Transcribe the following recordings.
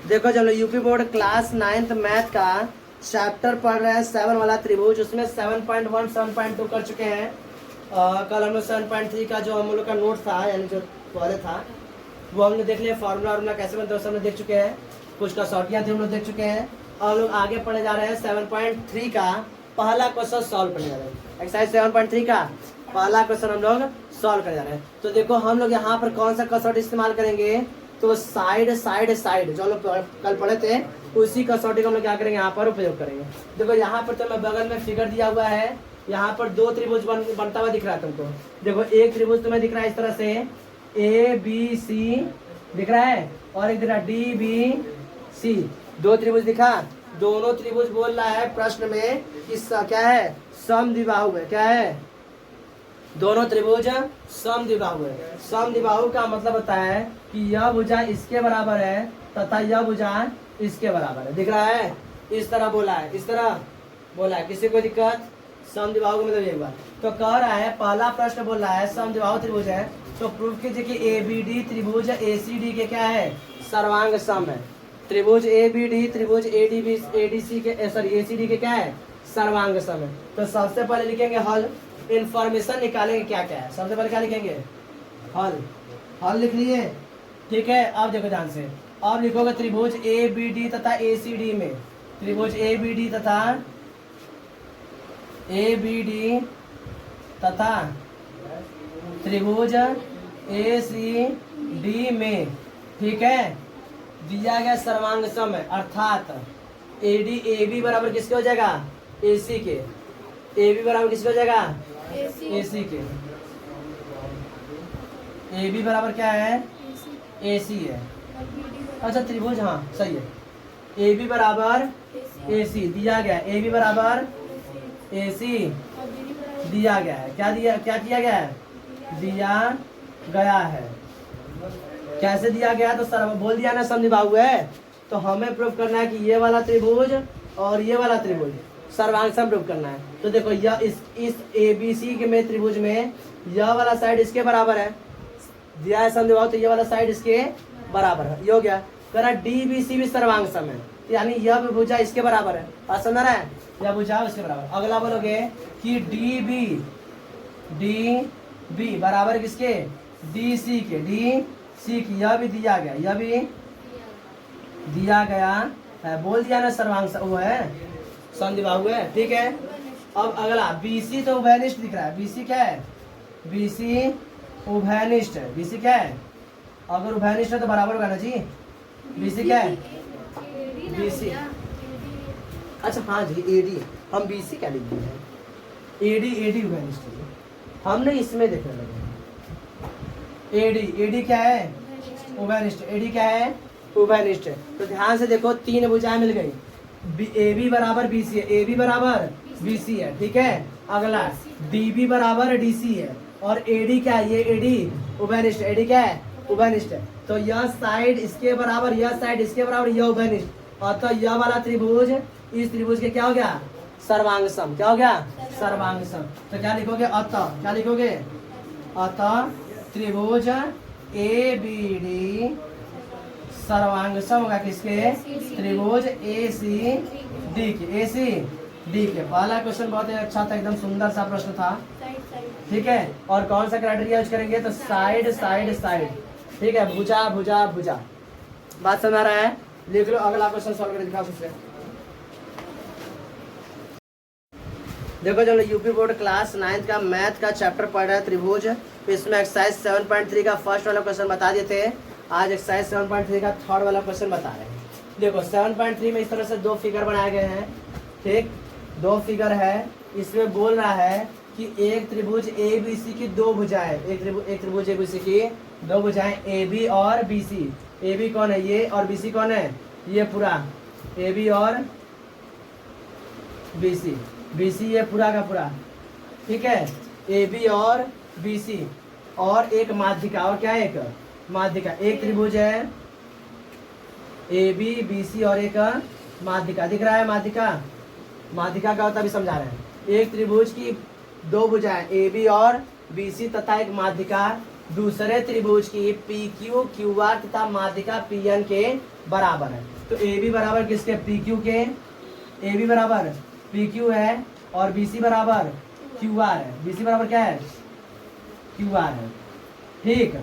देखो चलो UP board class 9th math का चैप्टर पढ़ रहे हैं 7 वाला त्रिभुज। उसमें 7.1 7.2 कर चुके हैं। कल हम लोग 7.3 का जो हम लोग का नोट था यानी जो पहले था वो हमने देख लिया। फार्मूला वार्मूला कैसे बनता है सब देख चुके हैं। कुछ का शॉर्टियाँ थी हम लोग देख चुके हैं। और हम लोग आगे पढ़ने जा रहे हैं 7.3 का पहला क्वेश्चन सॉल्व करने जा रहे हैं। एक्सरसाइज 7.3 का पहला क्वेश्चन हम लोग सॉल्व करने जा रहे हैं। तो देखो हम लोग यहाँ पर कौन सा कसौटी इस्तेमाल करेंगे, तो साइड साइड साइड जो हम लोग कल पढ़े थे उसी कसौटी को हम लोग क्या करेंगे यहाँ पर उपयोग करेंगे। देखो यहाँ पर तो मैं बगल में फिगर दिया हुआ है। यहाँ पर दो त्रिभुज बनता हुआ दिख रहा है तुमको। देखो एक त्रिभुज तुम्हें दिख रहा है इस तरह से ABC दिख रहा है और एक दिख रहा है DBC। दो त्रिभुज दिखा। दोनों त्रिभुज बोल रहा है प्रश्न में कि क्या है, समद्विबाहु है। क्या है, दोनों त्रिभुज समद्विबाहु है। समद्विबाहु का मतलब होता है कि यह भुजा इसके बराबर है तथा यह भुजा इसके बराबर है। दिख रहा है, इस तरह बोला है, इस तरह बोला है। किसी को दिक्कत? समद्विबाहु का मतलब एक बार तो कह रहा है, पहला प्रश्न बोल रहा है समद्विबाहु त्रिभुज है तो प्रूफ कीजिए कि ABD त्रिभुज ACD के क्या है, सर्वांग सम है। त्रिभुज ABD त्रिभुज ADC के सॉरी ACD के क्या है, सर्वांग सम है। तो सबसे पहले लिखेंगे हल। इंफॉर्मेशन निकालेंगे क्या क्या है। सबसे पहले क्या लिखेंगे, हल। हल लिख लिए, ठीक है। अब देखो ध्यान से, अब लिखोगे त्रिभुज ABD तथा ACD में, त्रिभुज ABD तथा ABD तथा त्रिभुज ACD में, ठीक है, दिया गया सर्वांग सम है। अर्थात AB बराबर किसके हो जाएगा, AC के। AB बराबर किसके हो जाएगा, AC के। AB बराबर क्या है, AC है। अच्छा त्रिभुज, हाँ सही है। AB बराबर AC दिया गया, AB बराबर AC दिया गया है। क्या किया गया है, दिया गया है। कैसे दिया गया, तो सर बोल दिया ना समद्विबाहु है। तो हमें प्रूव करना है कि ये वाला त्रिभुज और ये वाला त्रिभुज सर्वांग सम प्रूव करना है। तो देखो यह इस ABC के में त्रिभुज में यह वाला साइड इसके बराबर है, दिया है समद्विबाहु, तो ये वाला साइड इसके बराबर है। ये हो गया। कह रहा DBC भी सर्वांग सम है, यानी यह भी भुजा इसके बराबर है। बात समझ रहा है, यह भुजा उसके बराबर। अगला बोलोगे कि DB बराबर किसके, DC के। DC की यह भी दिया गया, यह भी दिया गया है। बोल दिया ना सर्वांग वो है, समद्विबाहु है, ठीक है। अब अगला BC तो उभयनिष्ठ दिख रहा है। BC क्या है, BC उभयनिष्ठ है। BC क्या है, अगर उभयनिष्ठ है तो बराबर होगा ना जी। BC क्या है, BC, अच्छा हाँ जी AD, हम BC क्या लिख दिए हैं, AD उभयनिष्ठ है। हमने इसमें देखने लगे AD क्या है, उभयनिष्ठ। AD क्या है, उभयनिष्ठ है। तो ध्यान से देखो तीन भुजाएं मिल गई। AB बराबर BC है, AB बराबर BC है, ठीक है। अगला DB बराबर DC है और AD क्या है, ये AD उभयनिष्ठ। AD क्या है, उभयनिष्ठ है। तो यह साइड इसके बराबर, यह साइड इसके बराबर, यह उभयनिष्ठ। अतः यह वाला त्रिभुज इस त्रिभुज के क्या हो गया, सर्वांग सम। क्या हो गया, सर्वांग सम। तो क्या लिखोगे, अतः क्या लिखोगे, अतः त्रिभुज ABD सर्वांग सम होगा किसके, त्रिभुज ACD के। ACD के पहला क्वेश्चन बहुत ही अच्छा था, एकदम सुंदर सा प्रश्न था, ठीक है। और कौन सा क्राइटेरिया यूज करेंगे, तो साइड साइड साइड, ठीक है। भुजा भुजा भुजा। बात समझ आ रहा है, लिख लो। अगला क्वेश्चन सॉल्व करके दिखाओ उससे। देखो चलो यूपी बोर्ड क्लास 9th का मैथ का चैप्टर पढ़ रहा है त्रिभुज। इसमें एक्सरसाइज 7.3 का फर्स्ट वाला क्वेश्चन बता दिए थे। आज एक्सरसाइज 7.3 का थर्ड वाला क्वेश्चन बता रहे हैं। देखो 7.3 में इस तरह से दो फिगर बनाए गए हैं, ठीक। दो फिगर है। इसमें बोल रहा है कि एक त्रिभुज ABC की दो भुजाएं, एक त्रिभुज ABC की दो भुजाएं AB और BC। AB कौन है, ये, और BC कौन है, ये पूरा। AB और BC ये पूरा का पूरा, ठीक है। AB और BC और एक माध्यिका, और क्या है, एक माध्यिका। एक त्रिभुज है AB BC और एक माध्यिका। दिख रहा है माध्यिका, माध्यिका का होता भी समझा रहे हैं। एक त्रिभुज की दो भुजाएं AB और BC तथा एक माध्यिका दूसरे त्रिभुज की पी क्यू क्यू आर तथा माध्यिका पी एन के बराबर है। तो ए बी बराबर किसके, पी क्यू के, ए बी बराबर पी क्यू है और बी सी बराबर क्यू आर है। बी सी बराबर क्या है, क्यू आर है, ठीक।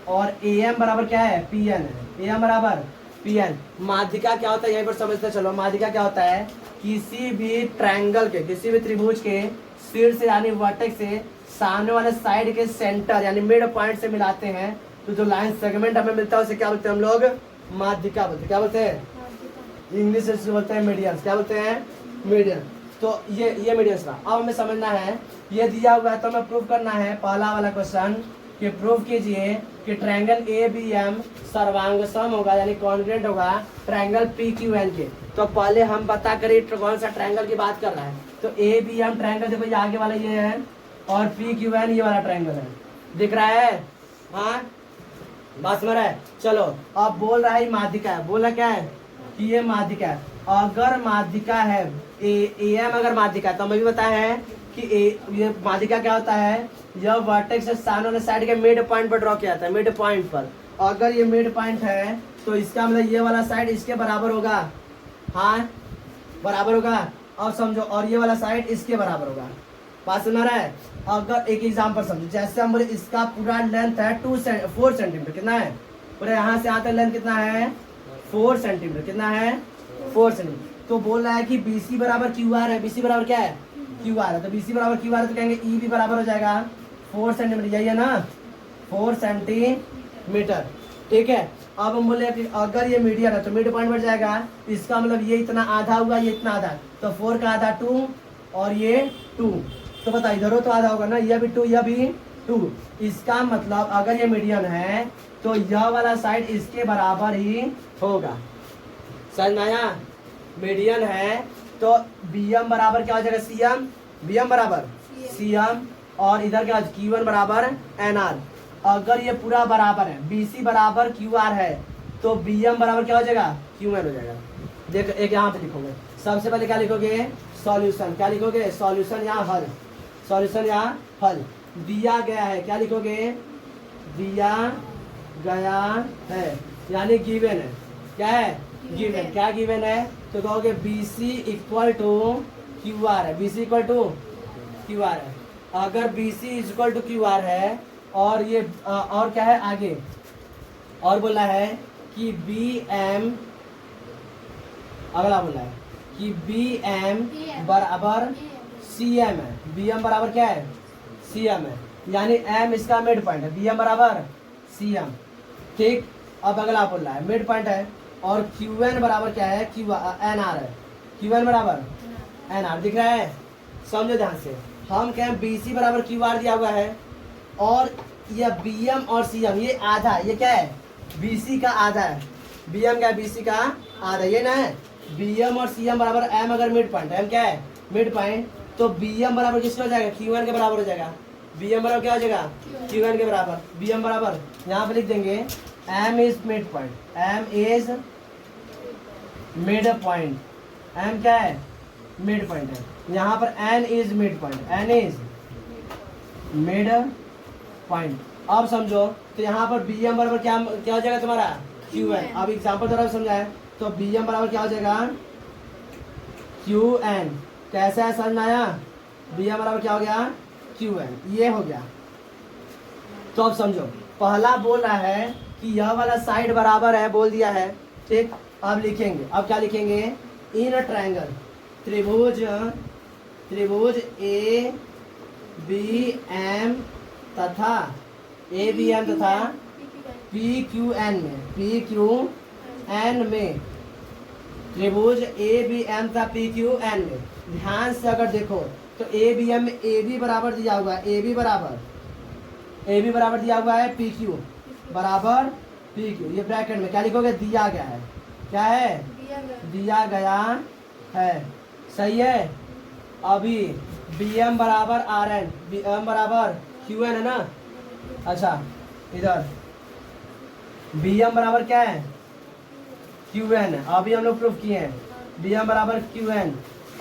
और ए एम बराबर क्या है, पी एन है, ए एम बराबर पी एन। माध्यिका क्या होता है, यहीं पर समझते चलो। माध्यिका क्या होता है, किसी भी ट्रायंगल के, किसी भी त्रिभुज के शीर्ष यानी वर्टेक्स से सामने वाले साइड के सेंटर यानी मिड पॉइंट से मिलाते हैं तो जो लाइन सेगमेंट हमें मिलता है उसे क्या बोलते हैं हम लोग, माध्यिका बोलते हैं। क्या बोलते हैं, इंग्लिश से बोलते हैं मीडियंस। क्या बोलते हैं, मीडियन। तो ये मीडियंस रहा। अब हमें समझना है, ये दिया हुआ है तो हमें प्रूव करना है पहला वाला क्वेश्चन कि प्रूव कीजिए कि ट्रायंगल ए बी एम सर्वांग सम होगा यानी कॉन्ग्रुएंट होगा ट्रायंगल पी क्यू एन के। तो पहले हम पता करें कौन सा ट्रायंगल की बात कर रहा है। तो ए बी एम ट्रायंगल देखो, ये आगे वाला ये है और पी क्यू एन ये वाला ट्रायंगल है, दिख रहा है, हाँ बात समझ रहा है। चलो अब बोल रहा है माध्यिका है, बोला क्या है कि ये माध्यिका है। अगर माध्यिका है ए एम अगर माध्यिका है तो हमें भी पता है कि ये माध्यिका क्या होता है, यह वर्टेक्स से सामने वाले साइड के मिड पॉइंट पर ड्रॉ किया जाता है। मिड पॉइंट पर अगर ये मिड पॉइंट है तो इसका मतलब ये वाला साइड इसके बराबर होगा, हाँ बराबर होगा। अब समझो, और ये वाला साइड इसके बराबर होगा। बात समझ रहा है। अगर एक एग्जांपल समझो, जैसे हम बोले इसका पूरा लेंथ है 4 सेंटीमीटर, कितना है पूरा यहाँ से यहाँ तक लेंथ कितना है, 4 सेंटीमीटर, कितना है 4 सेंटीमीटर। तो बोल रहा है कि BC बराबर QR है, BC बराबर क्या है, QR है। तो BC बराबर QR है तो कहेंगे E भी बराबर हो जाएगा 4 सेंटीमीटर, यही है ना 4 सेंटीमीटर, ठीक है। अब हम बोले कि अगर ये मीडियन है तो मिड पॉइंट बढ़ जाएगा, इसका मतलब ये इतना आधा हुआ, ये इतना आधा, तो 4 का आधा 2 और ये 2, तो बता इधर हो तो आधा होगा ना, यह भी 2 यह भी 2। इसका मतलब अगर ये मीडियन है तो यह वाला साइड इसके बराबर ही होगा। समझ में आया, मीडियन है तो BM बराबर क्या हो जाएगा, CM, BM बराबर CM और इधर क्या Q1 बराबर NR। अगर ये पूरा बराबर है, BC बराबर QR है तो BM बराबर क्या हो जाएगा, QN हो जाएगा। देख एक यहाँ पे लिखोगे, सबसे पहले क्या लिखोगे, सॉल्यूशन। क्या लिखोगे, सॉल्यूशन या हल, सॉल्यूशन या हल। दिया गया है, क्या लिखोगे, दिया गया है यानी गिवन है, क्या है गिवन। क्या गिवन है तो कहोगे BC इक्वल टू QR है, BC इक्वल टू QR है। अगर BC इक्वल टू QR है और ये और क्या है आगे, और बोला है कि BM, अगला बोला है कि BM बराबर CM है, BM बराबर क्या है CM है, यानी M इसका मिड पॉइंट है, BM बराबर CM, ठीक। अब अगला बोल रहा है मिड पॉइंट है और QN बराबर क्या है, NR है, QN बराबर NR, दिख रहा है। समझो ध्यान से, हम कहें BC बराबर QR दिया हुआ है और यह BM और CM ये आधा, ये क्या है BC का आधा है, BM क्या है BC का आधा, ये ना है। BM और CM बराबर M अगर मिड पॉइंट, M क्या है मिड पॉइंट, तो BM बराबर किसका हो जाएगा, QN के बराबर हो जाएगा। BM बराबर क्या हो जाएगा, QN के बराबर। BM बराबर यहाँ पे लिख देंगे M is mid point, M is mid point, M क्या है मिड पॉइंट है। यहाँ पर N is mid point, N is mid point. अब समझो तो यहाँ पर BM बराबर क्या क्या हो जाएगा तुम्हारा QN। अब एग्जाम्पल थोड़ा समझाए तो BM बराबर क्या हो जाएगा QN। कैसा है समझ में आया, BM बराबर क्या हो गया QN, ये हो गया। तो अब समझो पहला बोल रहा है कि यह वाला साइड बराबर है, बोल दिया है, ठीक। अब लिखेंगे, अब क्या लिखेंगे, इन ट्रायंगल त्रिभुज ABM तथा ABM तथा PQN में त्रिभुज ABM तथा PQN में ध्यान से अगर देखो तो ABM में AB बराबर दिया हुआ है, AB बराबर दिया हुआ है PQ बराबर PQ, ये ब्रैकेट में क्या लिखोगे, दिया गया है, क्या है दिया गया है, सही है। अभी BM बराबर RN, BM बराबर QN है ना, अच्छा इधर BM बराबर क्या है QN है, अभी हम लोग प्रूफ किए हैं BM बराबर QN,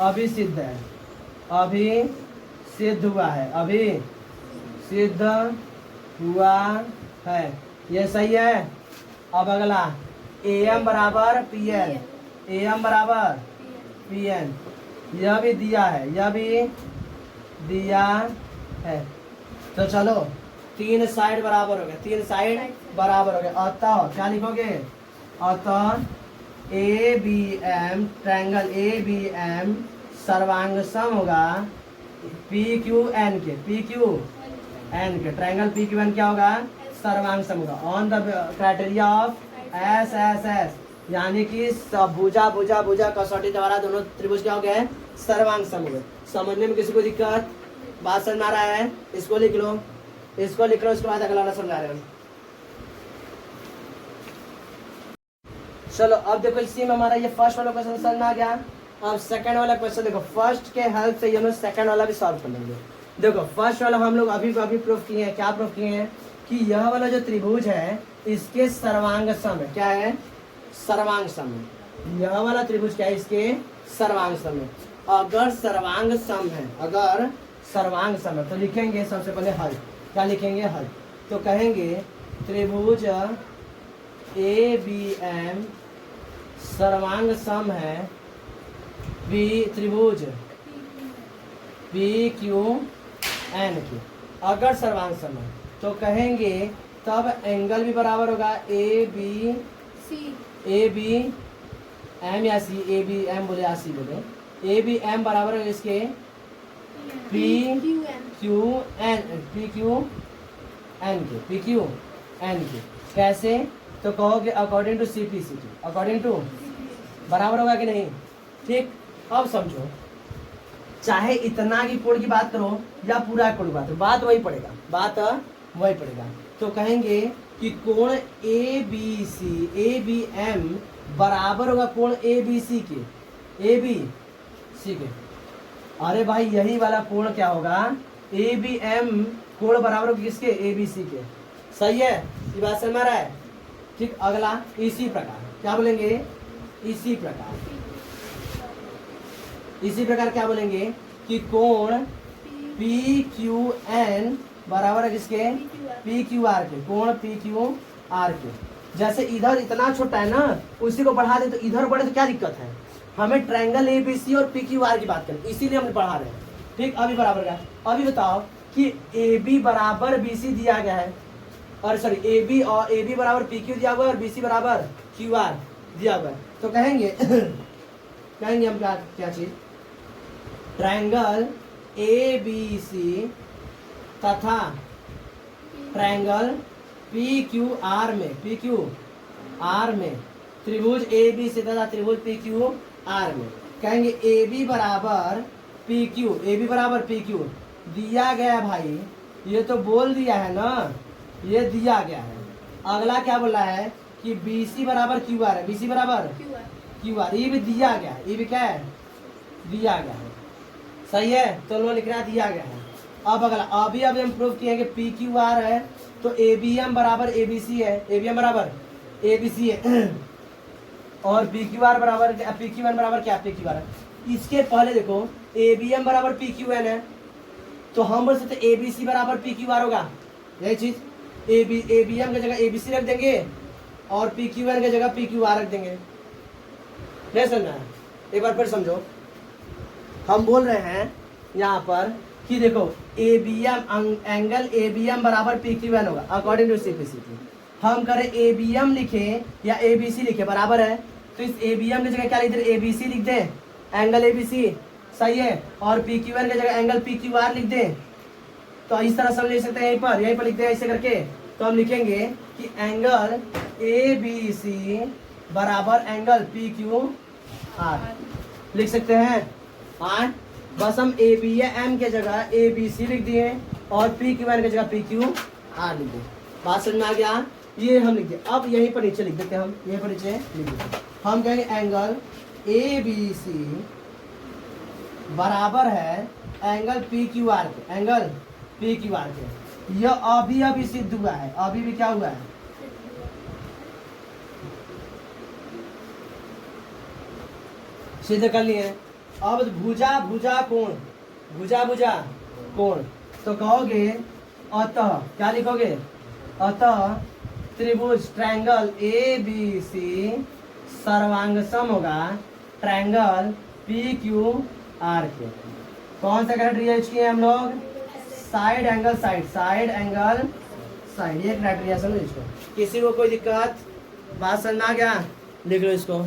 अभी सिद्ध है, अभी सिद्ध हुआ है, अभी सिद्ध हुआ है, ये सही है। अब अगला ए एम बराबर पी एन, ए एम बराबर पी एन, यह भी दिया है, यह भी दिया है। तो चलो तीन साइड बराबर हो गए, तीन साइड बराबर हो गए। अतः क्या लिखोगे, अतः A B M, triangle A B M सर्वांग सम होगा पी क्यू एन के, पी क्यू एन के, ट्रायंगल पी क्यू एन क्या होगा, सर्वांग सम होगा on the criteria of S S S, यानी कि भुजा भुजा भुजा कसौटी द्वारा दोनों त्रिभुज क्या हो गए, सर्वांग सम हो गए। समझने में किसी को दिक्कत, बात समझ में आ रहा है, इसको लिख लो, इसको लिख लो, इसके बाद अगला समझा रहे हैं। चलो अब देखो इसी में हमारा ये फर्स्ट वाला क्वेश्चन समझ में आ गया। अब सेकंड वाला क्वेश्चन देखो, फर्स्ट के हेल्प से ये लोग सेकंड वाला भी सॉल्व कर लेंगे। देखो फर्स्ट वाला हम लोग अभी प्रूफ किए हैं, क्या प्रूफ किए हैं कि यह वाला जो त्रिभुज है इसके सर्वांग सम है, क्या है, सर्वांग सम है। यह वाला त्रिभुज क्या है, इसके सर्वांग सम है। अगर सर्वांग सम है, अगर सर्वांग सम है तो लिखेंगे सबसे पहले हल, क्या लिखेंगे, हल। तो कहेंगे त्रिभुज ए बी एम सर्वांग सम है बी त्रिभुज पी क्यू एन की। अगर सर्वांग सम है तो कहेंगे तब एंगल भी बराबर होगा ए बी एम या सी, ए बी एम बोले या सी बोले, ए बी एम बराबर है इसके P Q N, P Q N के, पी क्यू एन के। कैसे, तो कहोगे according to C P C T, according to बराबर होगा कि नहीं। ठीक, अब समझो, चाहे इतना की कोण की बात करो या पूरा कोण की बात करो, बात वही पड़ेगा, बात वही पड़ेगा। तो कहेंगे कि कोण A B C, A B M बराबर होगा कोण ए बी सी के, ए बी सी के। अरे भाई यही वाला कोण क्या होगा, ए बी एम कोण बराबर होगा किसके, ए बी सी के। सही है, ये बात समझ में आ रहा है। ठीक, अगला इसी प्रकार क्या बोलेंगे, इसी प्रकार क्या बोलेंगे कि कोण पी क्यू एन बराबर है किसके, पी क्यू आर के, कोण पी क्यू आर के। जैसे इधर इतना छोटा है ना, उसी को बढ़ा दे तो इधर बढ़े तो क्या दिक्कत है, हमें ट्रायंगल ए बी सी और पी क्यू आर की बात करें, इसीलिए हम बढ़ा रहे हैं। ठीक, अभी बराबर का, अभी बताओ कि ए बी बराबर बी सी दिया गया है, और सॉरी ए बी और ए बी बराबर पी क्यू दिया हुआ है और बी सी बराबर क्यू आर दिया हुआ है। तो कहेंगे कहेंगे हम क्या चीज, ट्रायंगल ए बी सी तथा ट्रायंगल पी क्यू आर में, पी क्यू आर में त्रिभुज ए बी सी तथा त्रिभुज पी क्यू आर में कहेंगे ए बी बराबर पी क्यू, ए बी बराबर पी क्यू दिया गया भाई, ये तो बोल दिया है ना, ये दिया गया है। अगला क्या बोला है कि बी सी बराबर क्यू आर है, बी सी बराबर क्यू आर, ये भी दिया गया है, ये भी क्या है, दिया गया है। सही है, तो लो लिख रहा है दिया गया है। अब अगला अभी हम प्रूव किए कि पी क्यू आर है तो ए बी एम बराबर ए बी सी है, ए बी एम बराबर ए बी सी है और पी क्यू आर बराबर पी क्यू एन बराबर क्या, पी क्यू आर है। इसके पहले देखो ए बी एम बराबर पी क्यू एन है तो हम बोल सकते ए बी सी बराबर पी क्यू आर होगा, यही चीज। ए बी एम की जगह ए बी सी रख देंगे और पी क्यू एन की जगह पी क्यू आर रख देंगे। नहीं समझना है, एक बार फिर समझो। हम बोल रहे हैं यहाँ पर कि देखो A B M angle A B M बराबर पी क्यू एन होगा according to C P C T. हम करें ए बी एम लिखे या ए बी सी लिखे बराबर है, तो इस ए बी एम की जगह क्या लिख दे, ए बी सी लिख दे, एंगल ए बी सी। सही है, और पी क्यू एन की जगह एंगल पी क्यू आर लिख दे। तो इस तरह से हम लिख सकते हैं, यहीं पर लिखते हैं ऐसे करके। तो हम लिखेंगे कि एंगल ए बी सी बराबर एंगल पी क्यू आर लिख सकते हैं। हाँ, बस हम ए बी एम के जगह ए बी सी लिख दिए और पी क्यू एन की जगह पी क्यू आर लिख दिए। बात समझ में आ गया, ये हम लिख दिए। अब यहीं पर नीचे लिख देते हैं, हम यहीं पर नीचे लिख देते हैं। हम कहेंगे एंगल ए बी सी बराबर है एंगल पी क्यू आर के, एंगल पी क्यू आर के। यह अभी सिद्ध हुआ है, अभी भी क्या हुआ है, सिद्ध कर लिए। अब भुजा भुजा कोण, भुजा भुजा कोण, तो कहोगे अतः क्या लिखोगे, अतः त्रिभुज ट्रायंगल ए बी सी सर्वांग सम होगा ट्रायंगल पी क्यू आर के। कौन सा क्राइटेरिया यूज किए हम लोग? Side angle side, side angle side, ये क्राइटेरिया समझ इसको। किसी को कोई दिक्कत? बात समझ में आ गया? लिख लो इसको।